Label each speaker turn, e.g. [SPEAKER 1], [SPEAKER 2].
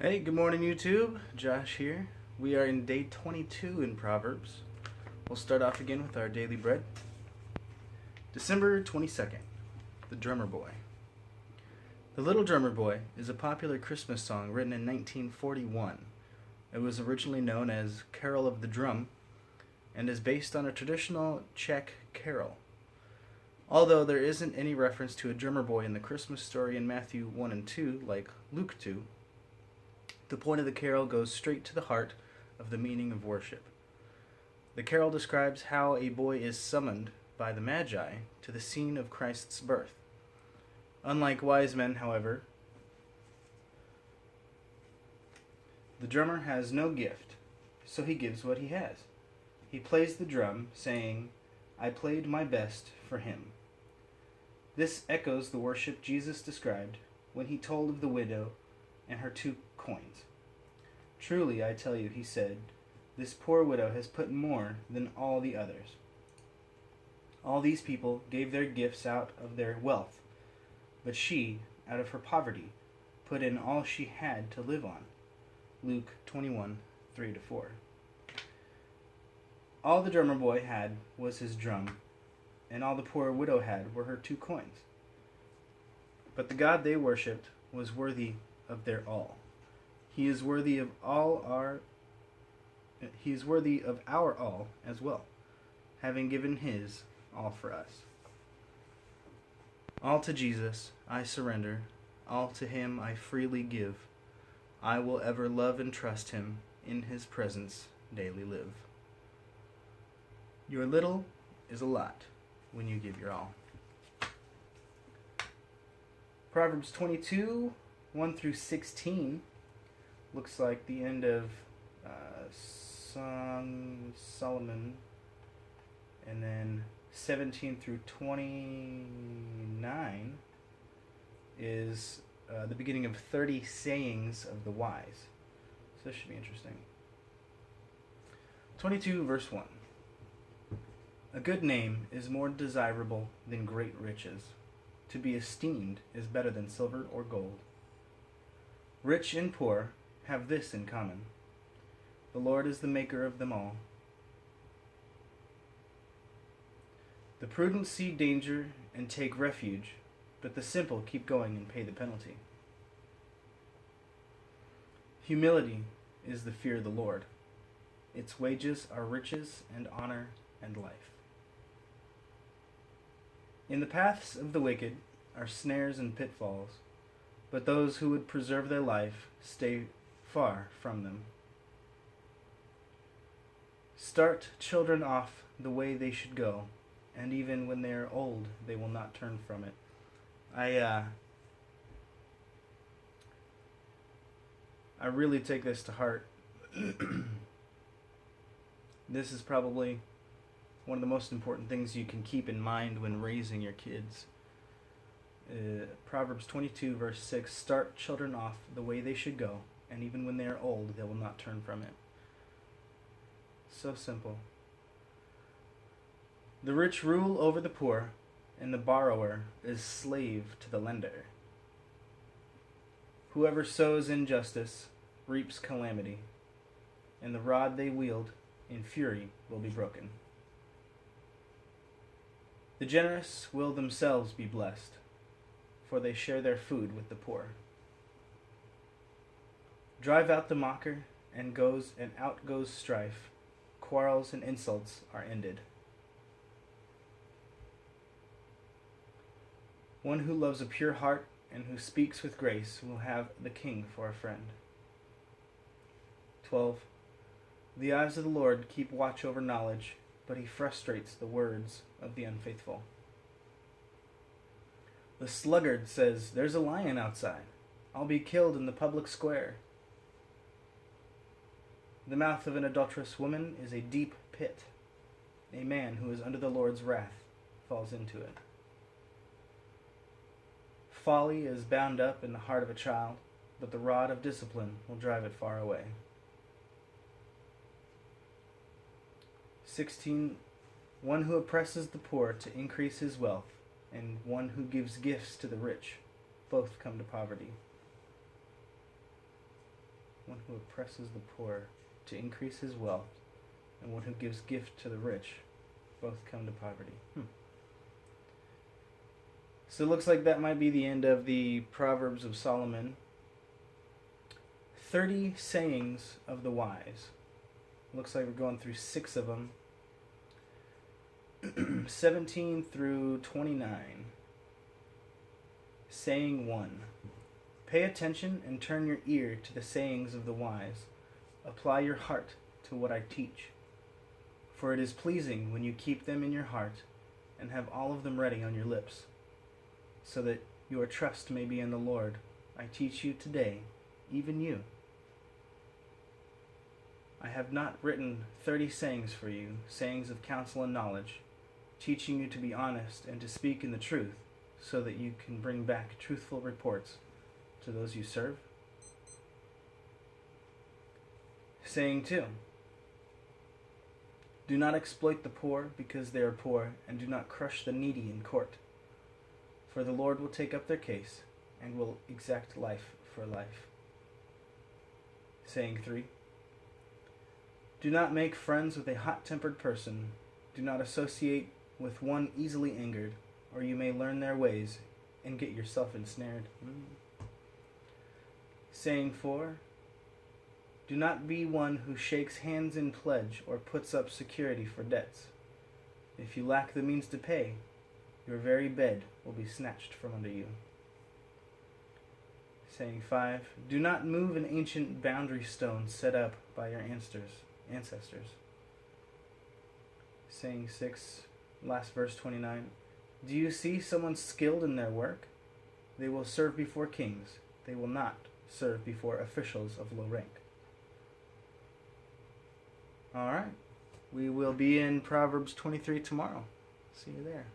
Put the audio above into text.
[SPEAKER 1] Hey, good morning, YouTube. Josh here. We are in day 22 in Proverbs. We'll start off again with our daily bread. December 22nd, The Drummer Boy. The Little Drummer Boy is a popular Christmas song written in 1941. It was originally known as Carol of the Drum and is based on a traditional Czech carol. Although there isn't any reference to a drummer boy in the Christmas story in Matthew 1 and 2 like Luke 2, the point of the carol goes straight to the heart of the meaning of worship. The carol describes how a boy is summoned by the Magi to the scene of Christ's birth. Unlike wise men, however, the drummer has no gift, so he gives what he has. He plays the drum, saying, "I played my best for him." This echoes the worship Jesus described when he told of the widow and her 2 coins. "Truly, I tell you," he said, "this poor widow has put more than all the others. All these people gave their gifts out of their wealth, but she, out of her poverty, put in all she had to live on." Luke 21, 3-4. All the drummer boy had was his drum, and all the poor widow had were her 2 coins. But the God they worshipped was worthy of their all. He is worthy of our all as well, having given his all for us. All to Jesus I surrender, all to him I freely give. I will ever love and trust him, in his presence daily live. Your little is a lot when you give your all. Proverbs 22, 1-16 looks like the end of Song Solomon, and then 17-29 is the beginning of 30 sayings of the wise. So this should be interesting. 22 verse 1. A good name is more desirable than great riches. To be esteemed is better than silver or gold. Rich and poor have this in common: the Lord is the maker of them all. The prudent see danger and take refuge, but the simple keep going and pay the penalty. Humility is the fear of the Lord. Its wages are riches and honor and life. In the paths of the wicked are snares and pitfalls, but those who would preserve their life stay far from them. Start children off the way they should go, and even when they are old, they will not turn from it. I really take this to heart. This is probably one of the most important things you can keep in mind when raising your kids. Proverbs 22 verse 6, start children off the way they should go, and even when they are old, they will not turn from it. So simple. The rich rule over the poor, and the borrower is slave to the lender. Whoever sows injustice reaps calamity, and the rod they wield in fury will be broken. The generous will themselves be blessed, for they share their food with the poor. Drive out the mocker, and out goes strife. Quarrels and insults are ended. One who loves a pure heart and who speaks with grace will have the king for a friend. 12. The eyes of the Lord keep watch over knowledge, but he frustrates the words of the unfaithful. The sluggard says, "There's a lion outside. I'll be killed in the public square." The mouth of an adulterous woman is a deep pit. A man who is under the Lord's wrath falls into it. Folly is bound up in the heart of a child, but the rod of discipline will drive it far away. 16. One who oppresses the poor to increase his wealth, and one who gives gifts to the rich, both come to poverty. one who oppresses the poor to increase his wealth, and one who gives gift to the rich, both come to poverty. So it looks like that might be the end of the Proverbs of Solomon. 30 sayings of the wise. Looks like we're going through 6 of them. 17 through 29. Saying 1. Pay attention and turn your ear to the sayings of the wise. Apply your heart to what I teach. For it is pleasing when you keep them in your heart and have all of them ready on your lips, so that your trust may be in the Lord. I teach you today, even you. I have not written 30 sayings for you, sayings of counsel and knowledge, teaching you to be honest and to speak in the truth, so that you can bring back truthful reports to those you serve. Saying 2. Do not exploit the poor because they are poor, and do not crush the needy in court. For the Lord will take up their case, and will exact life for life. Saying 3. Do not make friends with a hot-tempered person. Do not associate with one easily angered, or you may learn their ways and get yourself ensnared. Saying 4. Do not be one who shakes hands in pledge or puts up security for debts. If you lack the means to pay, your very bed will be snatched from under you. Saying 5. Do not move an ancient boundary stone set up by your ancestors. Saying 6. Last verse 29. Do you see someone skilled in their work? They will serve before kings. They will not serve before officials of low rank. All right. We will be in Proverbs 23 tomorrow. See you there.